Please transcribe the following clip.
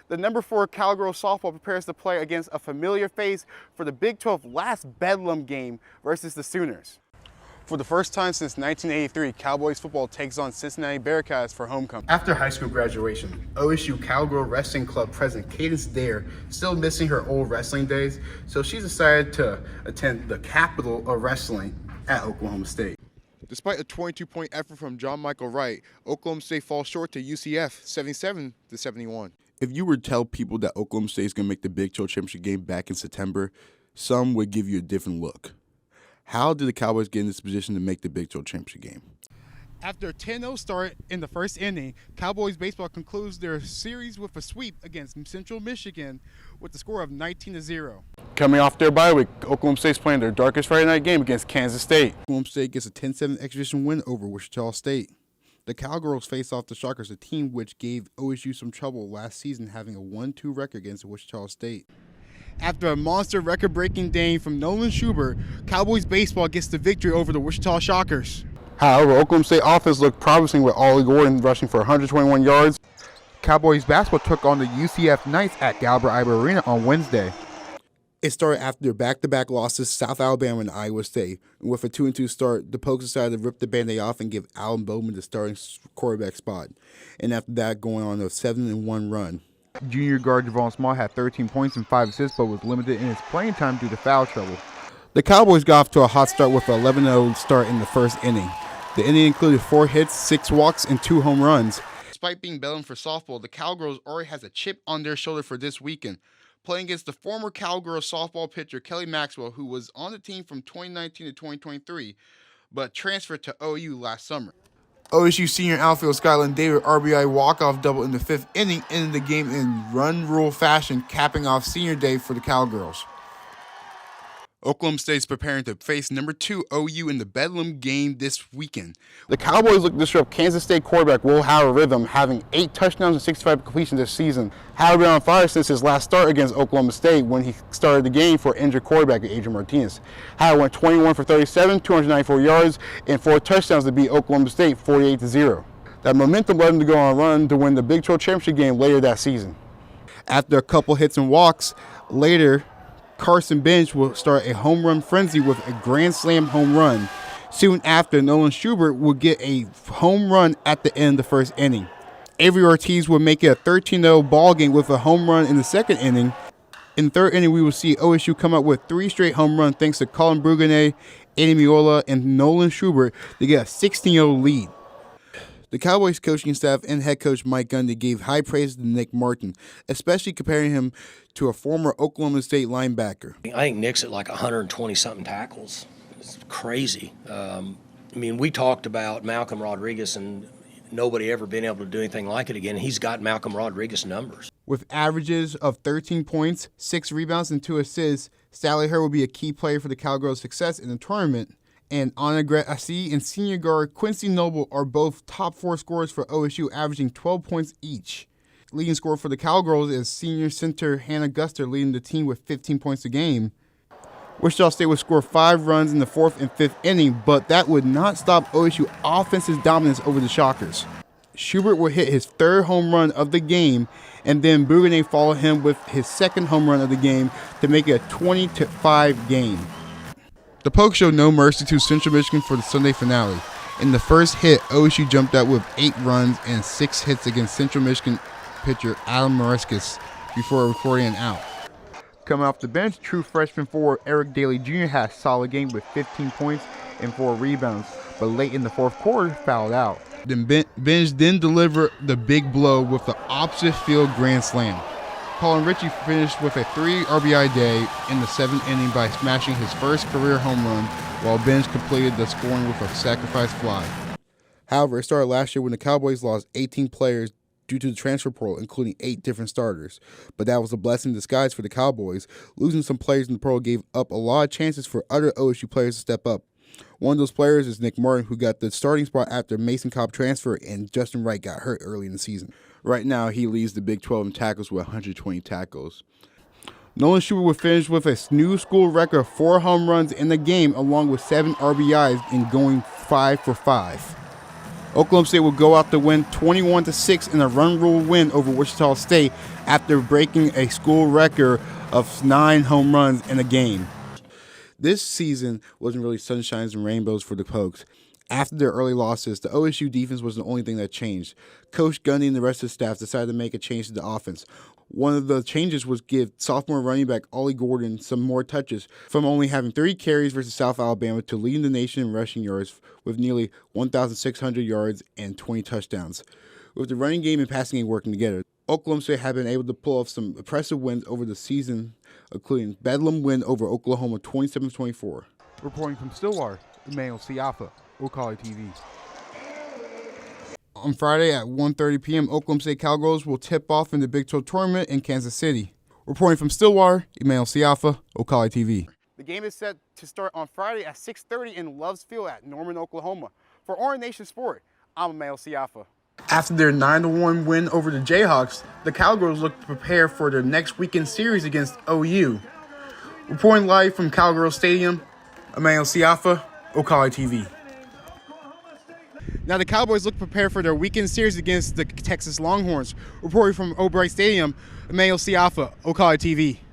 the #4 Cowgirls softball prepares to play against a familiar face for the Big 12 last Bedlam game versus the Sooners. For the first time since 1983, Cowboys football takes on Cincinnati Bearcats for homecoming. After high school graduation, OSU Cowgirl Wrestling Club president Cadence Dare still missing her old wrestling days, so she's decided to attend the capital of wrestling at Oklahoma State. Despite a 22-point effort from John Michael Wright, Oklahoma State falls short to UCF 77-71. If you were to tell people that Oklahoma State is going to make the Big 12 championship game back in September, some would give you a different look. How did the Cowboys get in this position to make the Big 12 championship game? After a 10-0 start in the first inning, Cowboys baseball concludes their series with a sweep against Central Michigan with the score of 19-0. Coming off their bye week, Oklahoma State's playing their darkest Friday night game against Kansas State. Oklahoma State gets a 10-7 exhibition win over Wichita State. The Cowgirls face off the Shockers, a team which gave OSU some trouble last season, having a 1-2 record against Wichita State. After a monster record-breaking day from Nolan Schubert, Cowboys baseball gets the victory over the Wichita Shockers. However, Oklahoma State offense looked promising with Ollie Gordon rushing for 121 yards. Cowboys basketball took on the UCF Knights at Galbraith Arena on Wednesday. It started after their back-to-back losses to South Alabama and Iowa State. And with a 2-2 start, the Pokes decided to rip the Band-Aid off and give Alan Bowman the starting quarterback spot. And after that, going on a 7-1 run. Junior guard Javon Small had 13 points and 5 assists, but was limited in his playing time due to foul trouble. The Cowboys got off to a hot start with an 11-0 start in the first inning. The inning included 4 hits, 6 walks, and 2 home runs. Despite being Bedlam for softball, the Cowgirls already has a chip on their shoulder for this weekend, playing against the former Cowgirls softball pitcher Kelly Maxwell, who was on the team from 2019 to 2023, but transferred to OU last summer. OSU senior outfield Skyland David RBI walk-off double in the 5th inning ended the game in run rule fashion, capping off senior day for the Cowgirls. Oklahoma State is preparing to face #2 OU in the Bedlam game this weekend. The Cowboys look to disrupt Kansas State quarterback Will Howard Rhythm, having 8 touchdowns and 65 completions this season. Howard been on fire since his last start against Oklahoma State when he started the game for injured quarterback Adrian Martinez. Howard went 21 for 37, 294 yards, and 4 touchdowns to beat Oklahoma State 48-0. That momentum led him to go on a run to win the Big 12 championship game later that season. After a couple hits and walks, later Carson Bench will start a home run frenzy with a grand slam home run. Soon after, Nolan Schubert will get a home run at the end of the first inning. Avery Ortiz will make it a 13-0 ball game with a home run in the second inning. In the third inning, we will see OSU come up with 3 straight home runs thanks to Colin Bruganet, Eddie Miola, and Nolan Schubert to get a 16-0 lead. The Cowboys coaching staff and head coach Mike Gundy gave high praise to Nick Martin, especially comparing him to a former Oklahoma State linebacker. I think Nick's at like 120-something tackles. It's crazy. We talked about Malcolm Rodriguez, and nobody ever been able to do anything like it again. He's got Malcolm Rodriguez numbers. With averages of 13 points, 6 rebounds, and 2 assists, Sally Hurd will be a key player for the Cowgirls' success in the tournament. And Anna Assi and senior guard Quincy Noble are both top 4 scorers for OSU, averaging 12 points each. Leading scorer for the Cowgirls is senior center Hannah Guster, leading the team with 15 points a game. Wichita State would score 5 runs in the 4th and 5th inning, but that would not stop OSU offensive dominance over the Shockers. Schubert would hit his 3rd home run of the game, and then Bruganet followed him with his 2nd home run of the game to make it a 20-5 game. The Pokes showed no mercy to Central Michigan for the Sunday finale. In the first hit, OSU jumped out with 8 runs and 6 hits against Central Michigan pitcher Adam Marescas before recording an out. Coming off the bench, true freshman forward Eric Daly Jr. had a solid game with 15 points and 4 rebounds, but late in the 4th quarter, fouled out. Then Benj then delivered the big blow with the opposite field grand slam. Colin Ritchie finished with a 3 RBI day in the 7th inning by smashing his first career home run, while Benj completed the scoring with a sacrifice fly. However, it started last year when the Cowboys lost 18 players due to the transfer portal, including 8 different starters. But that was a blessing in disguise for the Cowboys. Losing some players in the portal gave up a lot of chances for other OSU players to step up. One of those players is Nick Martin, who got the starting spot after Mason Cobb transfer and Justin Wright got hurt early in the season. Right now, he leads the Big 12 in tackles with 120 tackles. Nolan Schubert would finish with a new school record of 4 home runs in the game, along with 7 RBIs and going 5 for 5. Oklahoma State will go out to win 21-6 in a run rule win over Wichita State after breaking a school record of 9 home runs in a game. This season wasn't really sunshines and rainbows for the Pokes. After their early losses, the OSU defense was the only thing that changed. Coach Gundy and the rest of the staff decided to make a change to the offense. One of the changes was give sophomore running back Ollie Gordon some more touches, from only having 30 carries versus South Alabama to leading the nation in rushing yards with nearly 1,600 yards and 20 touchdowns. With the running game and passing game working together, Oklahoma State had been able to pull off some impressive wins over the season, including Bedlam win over Oklahoma 27-24. Reporting from Stillwater, Immanuel Siafa, Ocala TV. On Friday at 1:30 p.m., Oklahoma State Cowgirls will tip off in the Big 12 tournament in Kansas City. Reporting from Stillwater, Immanuel Siafa, Ocala TV. The game is set to start on Friday at 6:30 in Loves Field at Norman, Oklahoma. For Orange Nation Sport, I'm Immanuel Siafa. After their 9-1 win over the Jayhawks, the Cowgirls look to prepare for their next weekend series against OU. Reporting live from Cowgirls Stadium, Immanuel Siafa, Ocala TV. Now the Cowboys look prepared for their weekend series against the Texas Longhorns. Reporting from O'Bright Stadium, Immanuel Siafa, Ocala TV.